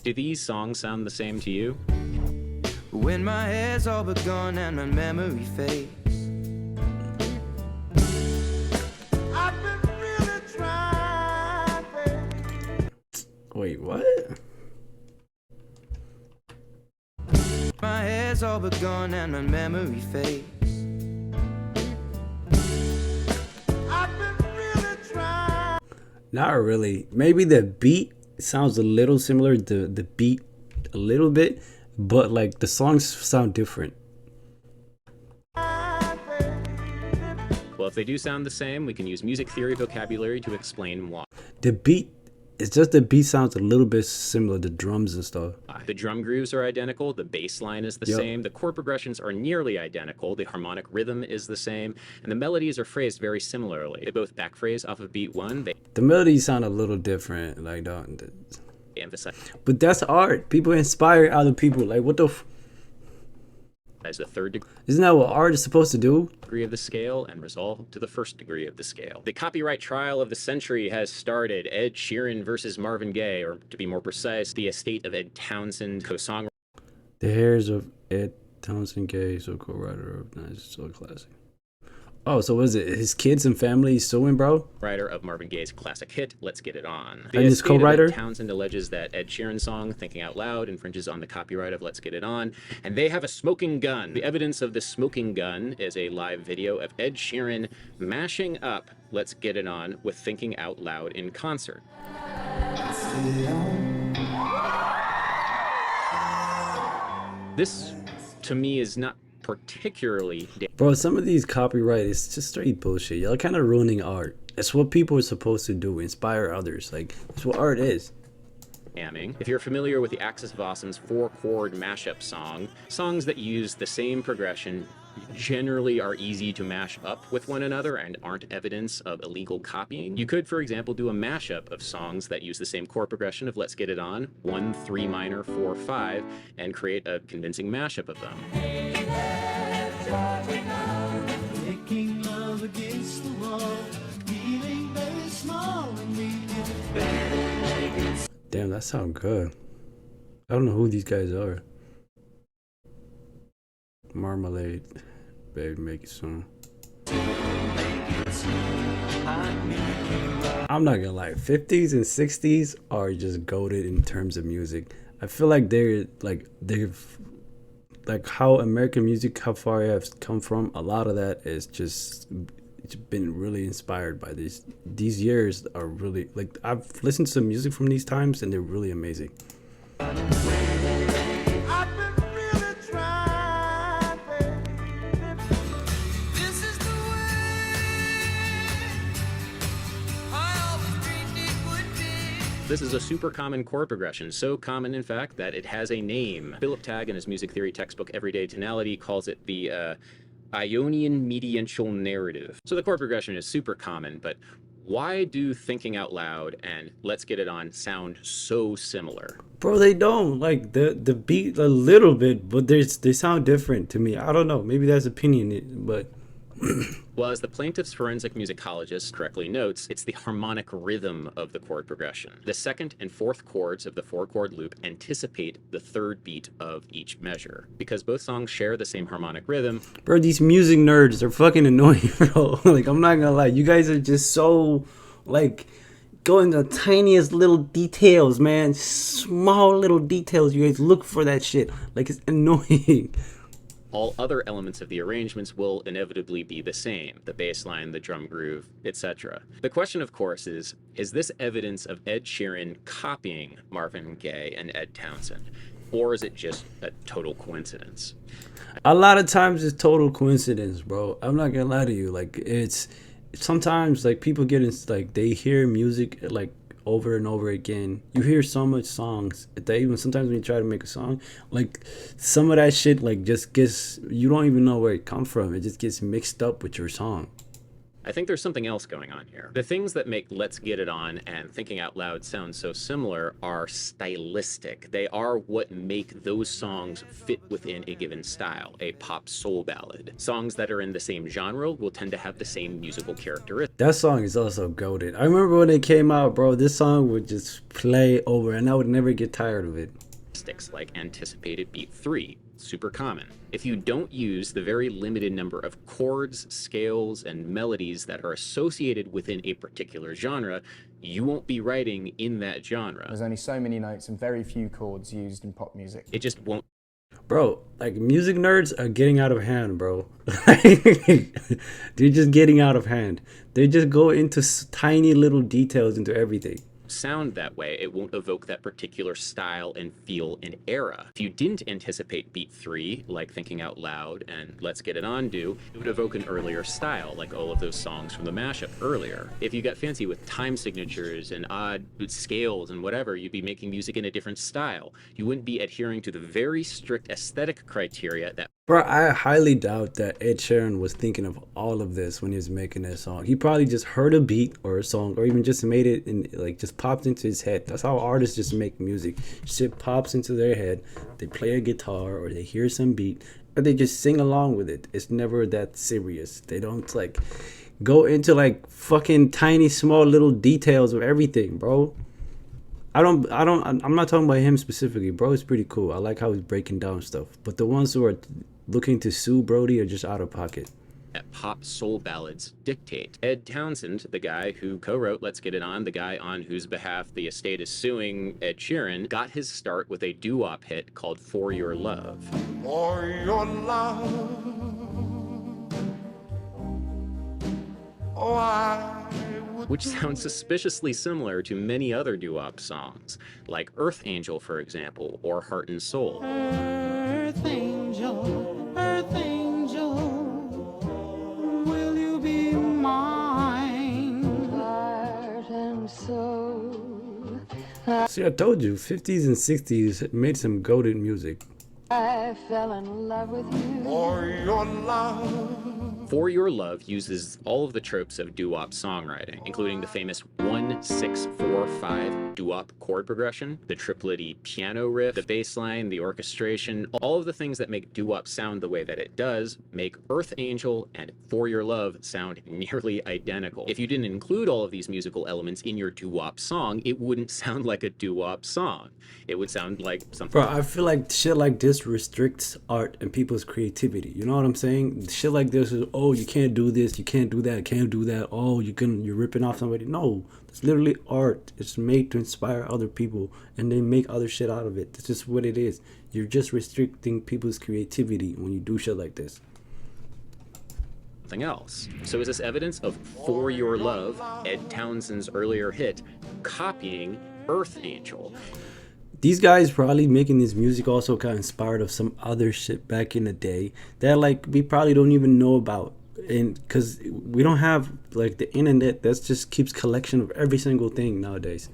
Do these songs sound the same to you? When my hair's all but gone and my memory fades, I've been really trying, babe. Wait, what? My hair's all but gone and my memory fades. I've been really trying. Not really. Maybe the beat sounds a little similar to the beat a little bit, but like the songs sound different. Well, if they do sound the same, we can use music theory vocabulary to explain why. The beat, it's just the beat sounds a little bit similar to drums and stuff. The drum grooves are identical, the bass line is the same, the chord progressions are nearly identical, the harmonic rhythm is the same, and the melodies are phrased very similarly. They both backphrase off of beat 1. The melodies sound a little different, like that. They emphasize But that's art. People inspire other people. Like, what the the third Isn't that what art is supposed to do? degree of the scale and resolve to the first degree of the scale. The copyright trial of the century has started. Ed Sheeran versus Marvin Gaye, or to be more precise, the estate of Ed Townsend, co-songwriter. The hairs of Ed Townsend Gay, so co-writer of Nice, so classic. Oh, so was it his kids and family suing, bro? Writer of Marvin Gaye's classic hit, Let's Get It On. And his co-writer? Townsend alleges that Ed Sheeran's song, Thinking Out Loud, infringes on the copyright of Let's Get It On, and they have a smoking gun. The evidence of this smoking gun is a live video of Ed Sheeran mashing up Let's Get It On with Thinking Out Loud in concert. This, to me, is not particularly Bro, some of these copyright is just straight bullshit. Y'all kind of ruining art. That's what people are supposed to do, inspire others. Like, that's what art is. damning. If you're familiar with the Axis of Awesome's 4-chord mashup song, songs that use the same progression generally are easy to mash up with one another and aren't evidence of illegal copying. You could, for example, do a mashup of songs that use the same chord progression of Let's Get It On, 1, 3 minor, 4, 5, and create a convincing mashup of them. Making love against the wall, feeling very small and weak. Damn, that sounds good. I don't know who these guys are. Marmalade, baby, make it soon. I'm not gonna lie, 50s and 60s are just goated in terms of music. I feel like they've like how American music, how far it has come from. A lot of that is just, it's been really inspired by these years are really, like, I've listened to some music from these times and they're really amazing. This is a super common chord progression, so common in fact that it has a name. Philip Tagg in his music theory textbook Everyday Tonality calls it the Ionian mediantial narrative. So the chord progression is super common, but why do Thinking Out Loud and Let's Get It On sound so similar? Bro, they don't. Like, the beat a little bit, but they sound different to me. I don't know, maybe that's opinion, but Well, as the plaintiff's forensic musicologist correctly notes, it's the harmonic rhythm of the chord progression. The second and fourth chords of the 4-chord loop anticipate the third beat of each measure. Because both songs share the same harmonic rhythm, bro, these music nerds are fucking annoying, bro. Like, I'm not gonna lie, you guys are just so, like, going to tiniest little details, man. Small little details. You guys look for that shit. Like, it's annoying. all other elements of the arrangements will inevitably be the same, the bass line, the drum groove, etc. The question, of course, is this evidence of Ed Sheeran copying Marvin Gaye and Ed Townsend? Or is it just a total coincidence? A lot of times it's total coincidence, bro. I'm not gonna lie to you. Like, it's sometimes, like, people get in, like, they hear music like over and over again. You hear so much songs that even sometimes when you try to make a song, like, some of that shit, like, just gets, you don't even know where it come from. It just gets mixed up with your song. I think there's something else going on here. The things that make Let's Get It On and Thinking Out Loud sound so similar are stylistic. They are what make those songs fit within a given style, a pop soul ballad. Songs that are in the same genre will tend to have the same musical characteristics. That song is also goated. I remember when it came out, bro, this song would just play over and I would never get tired of it. Like anticipated beat 3, super common. If you don't use the very limited number of chords, scales, and melodies that are associated within a particular genre, you won't be writing in that genre. There's only so many notes and very few chords used in pop music. It just won't. Bro, like music nerds are getting out of hand, bro. They're just getting out of hand. They just go into tiny little details into everything. Sound that way. It won't evoke that particular style and feel and era. If you didn't anticipate beat 3, like Thinking Out Loud and Let's Get It On do, it would evoke an earlier style, like all of those songs from the mashup earlier. If you got fancy with time signatures and odd scales and whatever, you'd be making music in a different style. You wouldn't be adhering to the very strict aesthetic criteria that. Bro, I highly doubt that Ed Sheeran was thinking of all of this when he was making that song. He probably just heard a beat or a song, or even just made it and like just popped into his head. That's how artists just make music. Shit pops into their head. They play a guitar or they hear some beat, or they just sing along with it. It's never that serious. They don't like go into like fucking tiny small little details of everything, bro. I'm not talking about him specifically. Bro, it's pretty cool. I like how he's breaking down stuff. But the ones who are looking to sue Brody are just out of pocket. That pop soul ballads dictate. Ed Townsend, the guy who co-wrote Let's Get It On, the guy on whose behalf the estate is suing Ed Sheeran, got his start with a doo-wop hit called For Your Love. For your love, oh, I would. Which sounds suspiciously similar to many other doo-wop songs, like Earth Angel, for example, or Heart and Soul. Earth angel, will you be mine? Heart and soul. See, I told you, 50s and 60s made some goated music. I fell in love with you. For your love. For Your Love uses all of the tropes of doo-wop songwriting, including the famous 1-6-4-5 doo-wop chord progression, the triplet-y piano riff, the bass line, the orchestration. All of the things that make doo-wop sound the way that it does make Earth Angel and For Your Love sound nearly identical. If you didn't include all of these musical elements in your doo-wop song, it wouldn't sound like a doo-wop song. It would sound like something. Bro, I feel like shit like this restricts art and people's creativity. You know what I'm saying? Shit like this is, oh, you can't do this, you can't do that, can't do that. Oh, you're ripping off somebody. No, it's literally art. It's made to inspire other people, and they make other shit out of it. That's just what it is. You're just restricting people's creativity when you do shit like this. Something else. So is this evidence of For Your Love, Ed Townsend's earlier hit, copying Earth Angel? These guys probably making this music also got inspired of some other shit back in the day that like we probably don't even know about, and because we don't have like the internet that just keeps collection of every single thing nowadays.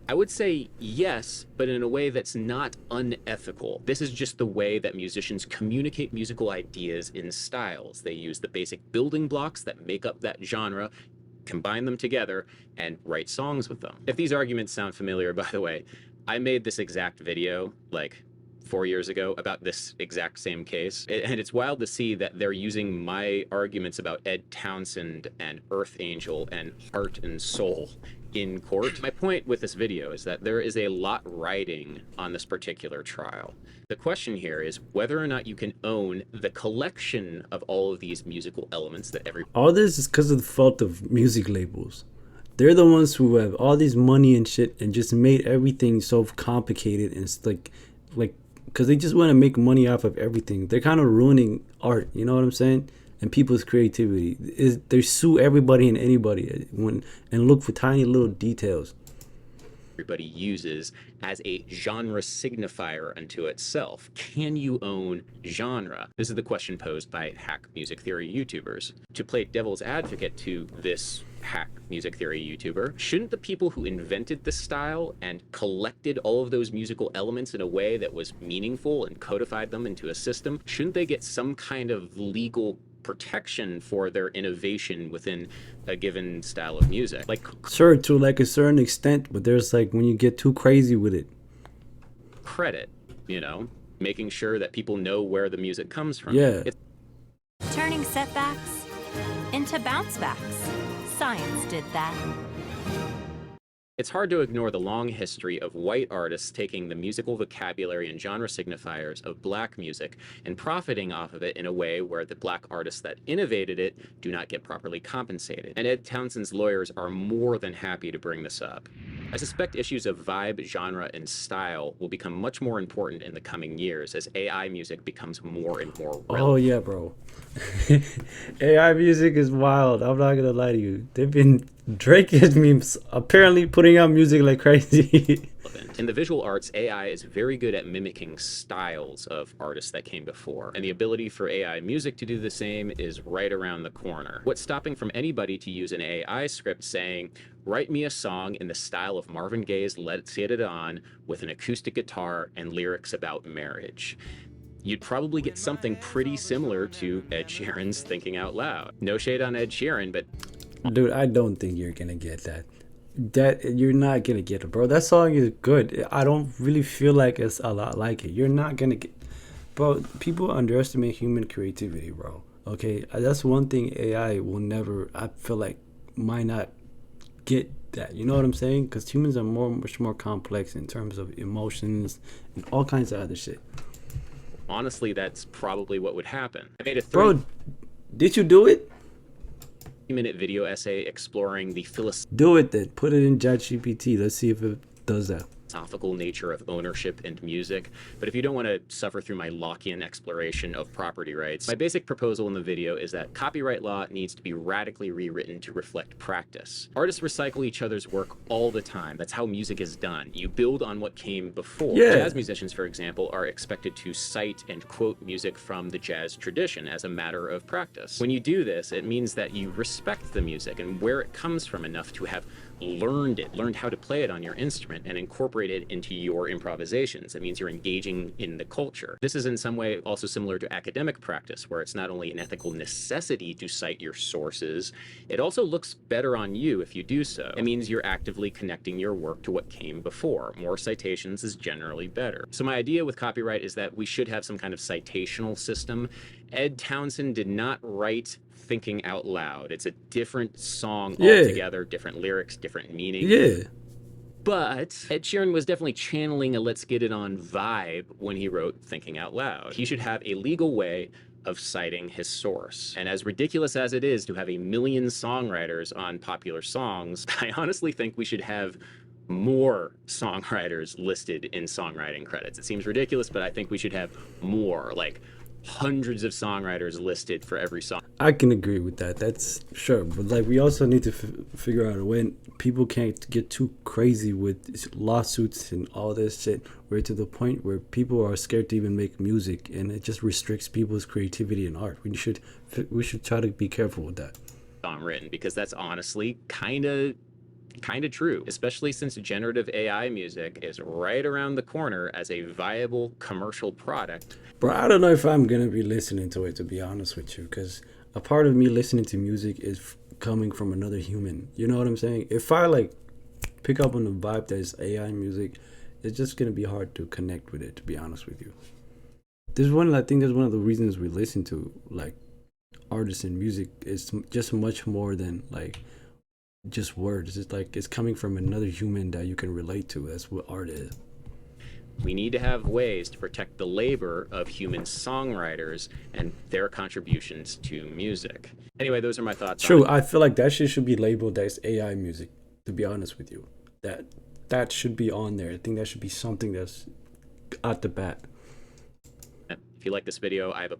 I would say yes, but in a way that's not unethical. This is just the way that musicians communicate musical ideas in styles. They use the basic building blocks that make up that genre, combine them together, and write songs with them. If these arguments sound familiar, by the way, I made this exact video like 4 years ago about this exact same case. And it's wild to see that they're using my arguments about Ed Townsend and Earth Angel and Heart and Soul in court. My point with this video is that there is a lot riding on this particular trial. The question here is whether or not you can own the collection of all of these musical elements that all this is because of the fault of music labels. They're the ones who have all this money and shit and just made everything so complicated, and it's like because they just want to make money off of everything. They're kind of ruining art, you know what I'm saying? And people's creativity. They sue everybody and anybody and look for tiny little details. everybody uses as a genre signifier unto itself. Can you own genre? This is the question posed by hack music theory YouTubers. To play devil's advocate to this hack music theory YouTuber, shouldn't the people who invented this style and collected all of those musical elements in a way that was meaningful and codified them into a system, shouldn't they get some kind of legal protection for their innovation within a given style of music. Like Sure, to like a certain extent, but there's like when you get too crazy with it. credit, making sure that people know where the music comes from. Yeah. Turning setbacks into bounce backs. Science did that. It's hard to ignore the long history of white artists taking the musical vocabulary and genre signifiers of black music and profiting off of it in a way where the black artists that innovated it do not get properly compensated. And Ed Townsend's lawyers are more than happy to bring this up. I suspect issues of vibe, genre, and style will become much more important in the coming years as AI music becomes more and more relevant. Oh yeah, bro. AI music is wild. I'm not gonna lie to you. Drake has been apparently putting out music like crazy. In the visual arts, AI is very good at mimicking styles of artists that came before, and the ability for AI music to do the same is right around the corner. What's stopping from anybody to use an AI script saying, write me a song in the style of Marvin Gaye's Let's Get It On with an acoustic guitar and lyrics about marriage? You'd probably get something pretty similar to Ed Sheeran's Thinking Out Loud. No shade on Ed Sheeran, but Dude, I don't think you're gonna get that. You're not gonna get it, bro. That song is good. I don't really feel like it's a lot like it. You're not gonna get, bro. People underestimate human creativity, bro. Okay, that's one thing AI will never. I feel like might not get that. You know what I'm saying? Because humans are much more complex in terms of emotions and all kinds of other shit. honestly, that's probably what would happen. I made a Bro, did you do it? 3-minute video essay exploring the Do it then. Put it in ChatGPT. Let's see if it does that. philosophical nature of ownership and music. But if you don't want to suffer through my Lockean exploration of property rights, my basic proposal in the video is that copyright law needs to be radically rewritten to reflect practice. Artists recycle each other's work all the time. That's how music is done. You build on what came before. Yeah. Jazz musicians, for example, are expected to cite and quote music from the jazz tradition as a matter of practice. When you do this, it means that you respect the music and where it comes from enough to have learned how to play it on your instrument and incorporate it into your improvisations. It means you're engaging in the culture. This is in some way also similar to academic practice, where it's not only an ethical necessity to cite your sources, it also looks better on you if you do so. It means you're actively connecting your work to what came before. More citations is generally better. So my idea with copyright is that we should have some kind of citational system. Ed Townsend did not write Thinking Out Loud. It's a different song altogether, different lyrics, different meaning. Yeah. But Ed Sheeran was definitely channeling a Let's Get It On vibe when he wrote Thinking Out Loud. He should have a legal way of citing his source. And as ridiculous as it is to have 1 million songwriters on popular songs, I honestly think we should have more songwriters listed in songwriting credits. It seems ridiculous, but I think we should have more, like hundreds of songwriters listed for every song. I can agree with that. That's sure. But like, we also need to figure out a way people can't get too crazy with lawsuits and all this shit. We're to the point where people are scared to even make music, and it just restricts people's creativity and art. We should try to be careful with that. Song written, because that's honestly kind of true, especially since generative AI music is right around the corner as a viable commercial product. Bro, I don't know if I'm gonna be listening to it, to be honest with you, because a part of me listening to music is coming from another human. You know what I'm saying? If I like pick up on the vibe that is AI music, it's just gonna be hard to connect with it, to be honest with you. I think there's one of the reasons we listen to like artists and music is just much more than like just words. It's like it's coming from another human that you can relate to. That's what art is. We need to have ways to protect the labor of human songwriters and their contributions to music. Anyway, those are my thoughts. True, I feel like that shit should be labeled as AI music, to be honest with you. That should be on there. I think that should be something that's at the bat. If you like this video, I have a